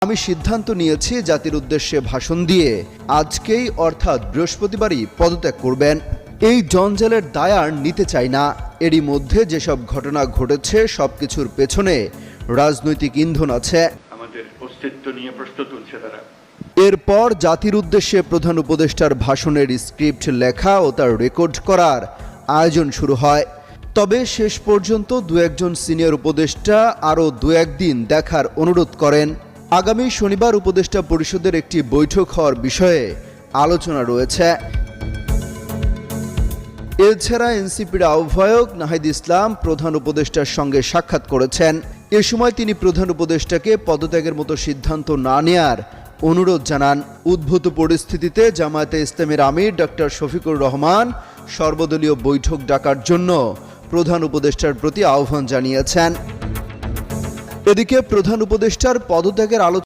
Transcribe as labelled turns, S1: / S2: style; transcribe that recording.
S1: আমি সিদ্ধান্ত নিয়েছি জাতির উদ্দেশ্যে ভাষণ দিয়ে আজকেই অর্থাৎ বৃহস্পতিবারই পদত্যাগ করবেন। এই জঞ্জালের দায় আর নিতে চাই না। এরই মধ্যে যেসব ঘটনা ঘটেছে সবকিছুর পেছনে রাজনৈতিক ইন্ধন আছে।
S2: আমাদের অস্তিত্ব নিয়ে প্রশ্ন তুলছে তারা।
S1: এরপর জাতির উদ্দেশ্যে প্রধান উপদেষ্টার ভাষণের স্ক্রিপ্ট লেখা ও তার রেকর্ড করার আয়োজন শুরু হয়। তবে শেষ পর্যন্ত দু একজন সিনিয়র উপদেষ্টা আরও দু একদিন দেখার অনুরোধ করেন। আগামী শনিবার উপদেষ্টা পরিষদের একটি বৈঠক হওয়ার বিষয়ে আলোচনা রয়েছে। এছাড়া এনসিপির আহ্বায়ক নাহিদ ইসলাম প্রধান উপদেষ্টার সঙ্গে সাক্ষাৎ করেছেন। এ সময় তিনি প্রধান উপদেষ্টাকে পদত্যাগের মতো সিদ্ধান্ত না নেয়ার অনুরোধ জানান। উদ্ভূত পরিস্থিতিতে জামায়াতে ইসলামীর আমির ডক্টর শফিকুর রহমান সর্বদলীয় বৈঠক ডাকার জন্য প্রধান উপদেষ্টার প্রতি আহ্বান জানিয়েছেন। এদিকে প্রধান উপদেষ্টার পদত্যাগের আলোচনা